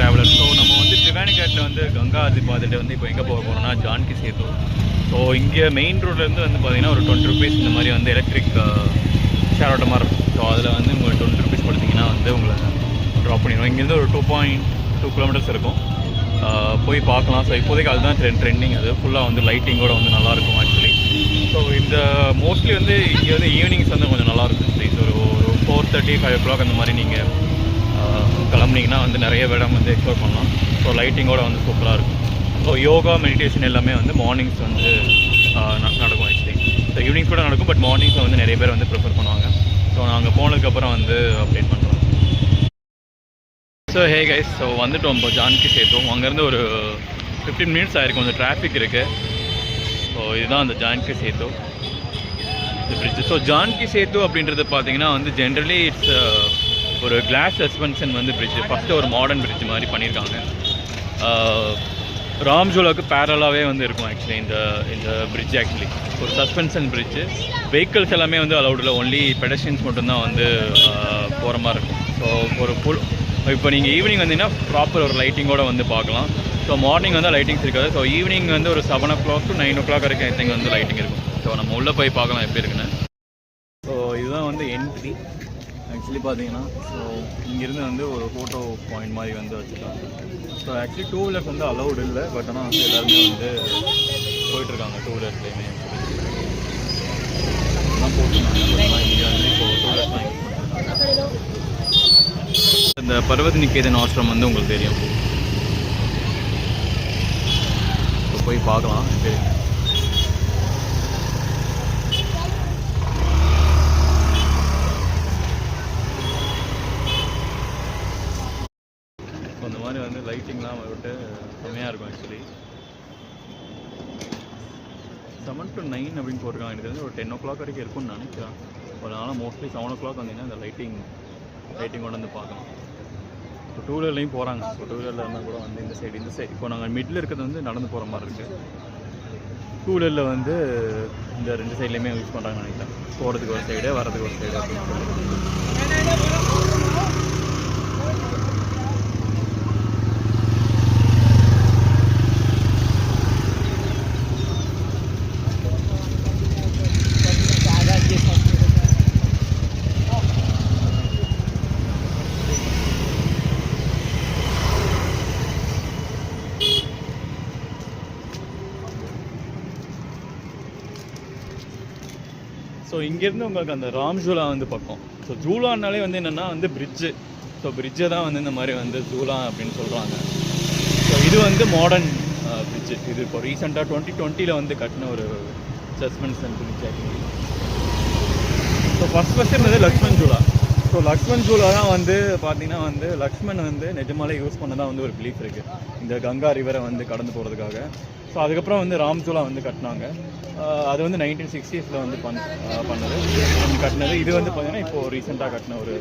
Traveller. So நம்ம வந்து ட்ரிவானிகேட்டில் வந்து கங்கா ஆர்த்தி பார்த்துட்டு வந்து இப்போ எங்கே போக போகிறோம்னா ஜான்கி சேத்து. ஸோ இங்கே மெயின் ரோட்லேருந்து வந்து பார்த்தீங்கன்னா ஒரு 20 rupees இந்த மாதிரி வந்து எலக்ட்ரிக் ஷேர் ஆட்டோ மாதிரி இருக்கும். ஸோ அதில் வந்து உங்களுக்கு 20 rupees கொடுத்தீங்கன்னா வந்து உங்களை ட்ராப் பண்ணிடுவோம். இங்கேருந்து ஒரு 2.2 kilometers இருக்கும். போய் பார்க்கலாம். ஸோ இப்போதைக்கு அதுதான் ட்ரெண்டிங். அது ஃபுல்லாக வந்து லைட்டிங்கோடு வந்து நல்லாயிருக்கும் ஆக்சுவலி. ஸோ இந்த மோஸ்ட்லி வந்து இங்கே வந்து ஈவினிங்ஸ் வந்து கொஞ்சம் நல்லாயிருக்கும். ஒரு 4:30, 5 o'clock அந்த மாதிரி நீங்கள் கிளம்புனீங்கன்னா வந்து நிறைய இடம் வந்து எக்ஸ்ப்ளோர் பண்ணலாம். ஸோ லைட்டிங்கோடு வந்து சூப்பராக இருக்கும். ஸோ யோகா மெடிடேஷன் எல்லாமே வந்து மார்னிங்ஸ் வந்து நடக்கும் ஆக்சுவலி. ஸோ ஈவினிங்ஸ் கூட நடக்கும், பட் மார்னிங்ஸில் வந்து நிறைய பேர் வந்து ப்ரிஃபர் பண்ணுவாங்க. ஸோ நாங்கள் போனதுக்கப்புறம் வந்து அப்டேட் பண்ணுறோம். ஸோ ஹே கைஸ், ஸோ வந்துட்டோம் இப்போ ஜான்கி சேத்து. அங்கேருந்து ஒரு 15 minutes ஆகிருக்கும். கொஞ்சம் டிராஃபிக் இருக்குது. ஸோ இதுதான் அந்த ஜான்கி சேத்து இந்த பிரிட்ஜ். ஸோ ஜான்கி சேத்து அப்படின்றது பார்த்தீங்கன்னா வந்து ஜென்ரலி இட்ஸ் ஒரு கிளாஸ் சஸ்பென்ஷன் வந்து பிரிட்ஜ். ஃபஸ்ட்டு ஒரு மாடர்ன் பிரிட்ஜ் மாதிரி பண்ணியிருக்காங்க. ராம்ஜோலாவுக்கு பேரலாகவே வந்து இருக்கும் ஆக்சுவலி இந்த பிரிட்ஜ். ஆக்சுவலி ஒரு சஸ்பென்ஷன் பிரிட்ஜு. வெஹிக்கிள்ஸ் எல்லாமே வந்து அலௌடில், ஒன்லி பெடஸ்ட்ரியன்ஸ் மட்டும்தான் வந்து போகிற மாதிரி இருக்கும். ஸோ ஒரு ஃபுல் இப்போ நீங்கள் ஈவினிங் வந்தீங்கன்னா ப்ராப்பர் ஒரு லைட்டிங்கோடு வந்து பார்க்கலாம். ஸோ மார்னிங் வந்து லைட்டிங்ஸ் இருக்காது. ஸோ ஈவினிங் வந்து ஒரு 7 o'clock to 9 o'clock வரைக்கும் ஐ திங்க் வந்து லைட்டிங் இருக்கும். ஸோ நம்ம உள்ளே போய் பார்க்கலாம் எப்படி இருக்குன்னு. ஸோ இதுதான் வந்து என்ட்ரி ஆக்சுவலி பார்த்தீங்கன்னா. ஸோ இங்கேருந்து வந்து ஒரு ஃபோட்டோ பாயிண்ட் மாதிரி வந்து வச்சுருக்காங்க. ஸோ ஆக்சுவலி 2 wheelers வந்து அலௌடு இல்லை, பட் ஆனால் வந்து எல்லாருமே வந்து போயிட்டுருக்காங்க 2 wheelersலேயுமே. தான் போட்டுருக்காங்க. இங்கே வந்து இப்போ 2 wheelers இந்த பர்வத் நிகேதன் ஆசிரம் வந்து உங்களுக்கு தெரியும். போய் பார்க்கலாம். இந்த மாதிரி வந்து லைட்டிங்லாம் விட்டு செம்மையாக இருக்கும் ஆக்சுவலி. 7 to 9 அப்படின்னு போட்டிருக்காங்க. எனக்கு வந்து ஒரு 10 o'clock வரைக்கும் இருக்கும்னு நினைக்கிறேன். ஒரு நாளாக மோஸ்ட்லி 7 o'clock வந்தீங்கன்னா இந்த லைட்டிங் கொண்டு வந்து பார்க்கலாம். இப்போ 2 wheelerலையும் போகிறாங்க. ஸோ 2 wheelerல இருந்தால் கூட வந்து இந்த சைடு இப்போ நாங்கள் மிடில் இருக்கிறது வந்து நடந்து போகிற மாதிரி இருக்குது. 2 wheelerல வந்து இந்த 2 சைட்லேயுமே யூஸ் பண்ணுறாங்கன்னு நினைக்கிறேன். போகிறதுக்கு ஒரு சைடு, வர்றதுக்கு ஒரு சைடு அப்படின்னு சொல்லி. ஸோ இங்கேருந்து உங்களுக்கு அந்த ராம்ஜூலா வந்து பக்கம். ஸோ ஜூலானாலே வந்து என்னென்னா வந்து பிரிட்ஜு. ஸோ பிரிட்ஜை தான் வந்து இந்த மாதிரி வந்து ஜூலா அப்படின்னு சொல்கிறாங்க. ஸோ இது வந்து மாடர்ன் பிரிட்ஜு. இது இப்போ ரீசெண்டாக 2020 வந்து கட்டின ஒரு suspension bridge actually. So first இருந்தது லக்ஷ்மண் ஜூலா. ஸோ லக்ஷ்மண் ஜூலா தான் வந்து பார்த்தீங்கன்னா வந்து லக்ஷ்மண் வந்து நிஜமாலே யூஸ் பண்ணதான் வந்து ஒரு பிலீஃப் இருக்குது இந்த கங்கா ரிவரை வந்து கடந்து போகிறதுக்காக. ஸோ அதுக்கப்புறம் வந்து ராம்ஜூலா வந்து கட்டினாங்க. அது வந்து 1960s வந்து கட்டினது. இது வந்து பார்த்தீங்கன்னா இப்போது ரீசெண்டாக கட்டின ஒரு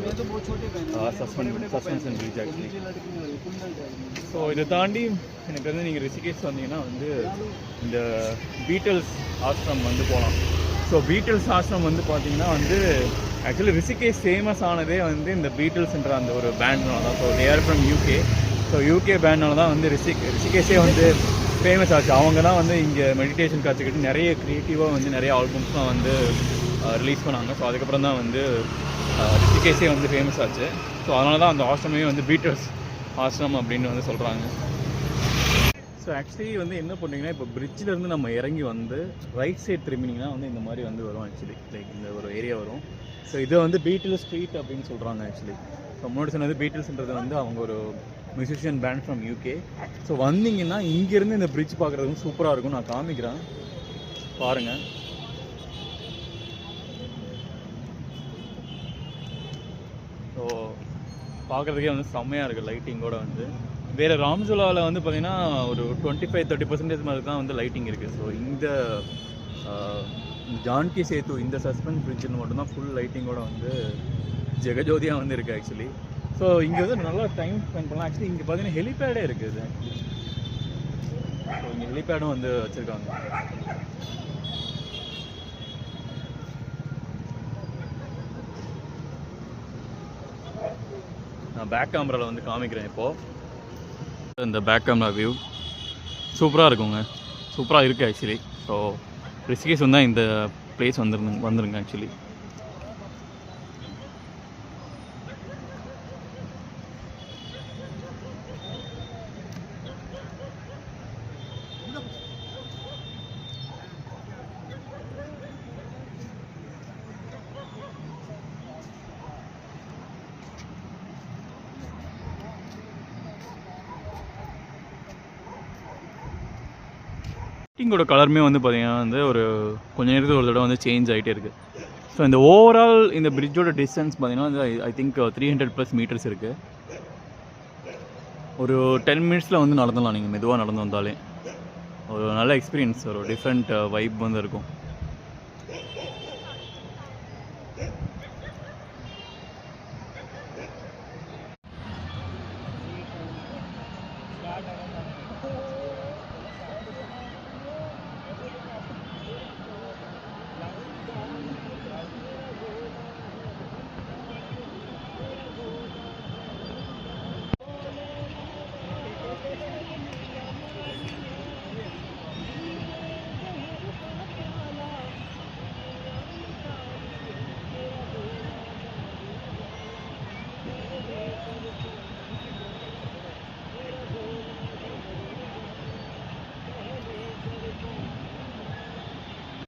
சஸ்பென்ஷன் பிரிட்ஜ் ஆக்சுவலி. ஸோ இதை தாண்டி எனக்கு வந்து நீங்கள் ரிஷிகேஷ் வந்தீங்கன்னா வந்து இந்த பீட்டல்ஸ் ஆசிரம் வந்து போகலாம். ஸோ பீட்டல்ஸ் ஆசிரம் வந்து பார்த்தீங்கன்னா வந்து ஆக்சுவலி ரிஷிகேஷ் ஃபேமஸ் ஆனதே வந்து இந்த பீட்டல்ஸ்ன்ற அந்த ஒரு பேண்ட்னால தான். So they're from UK. So UK பேண்ட்னால தான் வந்து ரிஷிகேஷே வந்து ஃபேமஸ் ஆச்சு. அவங்க தான் வந்து இங்கே மெடிடேஷன் கற்றுக்கிட்டு நிறைய க்ரியேட்டிவாக வந்து நிறைய ஆல்பம்ஸ்லாம் வந்து ரிலீஸ் பண்ணாங்க. ஸோ அதுக்கப்புறம் தான் வந்து ரிஷிகேஷே வந்து ஃபேமஸ் ஆச்சு. ஸோ அதனால தான் அந்த ஆசிரமே வந்து பீட்டல்ஸ் ஆசிரம் அப்படின்னு வந்து சொல்கிறாங்க. ஸோ ஆக்சுவலி வந்து என்ன பண்ணிங்கன்னா இப்போ பிரிட்ஜிலேருந்து நம்ம இறங்கி வந்து ரைட் சைட் திரும்பினீங்கன்னா வந்து இந்த மாதிரி வந்து வரும் ஆக்சுவலி. லைக் இந்த ஒரு ஏரியா வரும். ஸோ இதை வந்து பீட்டில்ஸ் ஸ்ட்ரீட் அப்படின்னு சொல்கிறாங்க ஆக்சுவலி. ஸோ முன்னாடி சொன்னது பீட்டில்ஸ்ன்றது வந்து அவங்க ஒரு musician band from UK. So வந்தீங்கன்னா இங்கேருந்து இந்த பிரிட்ஜ் பார்க்குறதுக்கு சூப்பராக இருக்கும். நான் காமிக்கிறேன் பாருங்கள். ஸோ பார்க்குறதுக்கே வந்து செம்மையாக இருக்குது லைட்டிங்கோட வந்து. வேறு ராம்ஜூலாவில் வந்து பார்த்திங்கன்னா ஒரு 25-30% மாதிரி தான் வந்து லைட்டிங் இருக்குது. ஸோ இந்த ஜான்கி சேத்து இந்த சஸ்பென்ஸ் பிரிட்ஜில் மட்டும்தான் ஃபுல் லைட்டிங்கோட வந்து ஜெகஜோதியாக வந்து இருக்குது ஆக்சுவலி. ஸோ இங்கே வந்து நல்லா டைம் ஸ்பெண்ட் பண்ணலாம். ஆக்சுவலி இங்கே பார்த்தீங்கன்னா ஹெலிபேடே இருக்குது ஆக்சுவலி. ஸோ இங்கே ஹெலிபேடும் வந்து வச்சுருக்காங்க. நான் பேக் கேமராவில் வந்து காமிக்கிறேன் இப்போது. இந்த பேக் கேமரா வியூ சூப்பராக இருக்குங்க, சூப்பராக இருக்குது ஆக்சுவலி. ஸோ ரிஷிகேஷ் வந்தால் இந்த பிளேஸ் வந்துருங்க ஆக்சுவலி. லைட்டிங்கோட கலருமே வந்து பார்த்தீங்கன்னா வந்து ஒரு கொஞ்ச நேரத்துக்கு ஒரு தடவை வந்து சேஞ்ச் ஆகிட்டே இருக்குது. ஸோ இந்த ஓவரால் இந்த பிரிட்ஜோட டிஸ்டன்ஸ் பார்த்தீங்கன்னா வந்து ஐ திங்க் 300+ மீட்டர்ஸ் இருக்குது. ஒரு 10 மினிட்ஸில் வந்து நடந்துடலாம், நீங்கள் மெதுவாக நடந்து வந்தாலே. ஒரு நல்ல எக்ஸ்பீரியன்ஸ், ஒரு டிஃப்ரெண்ட் வைப் வந்து இருக்கும்.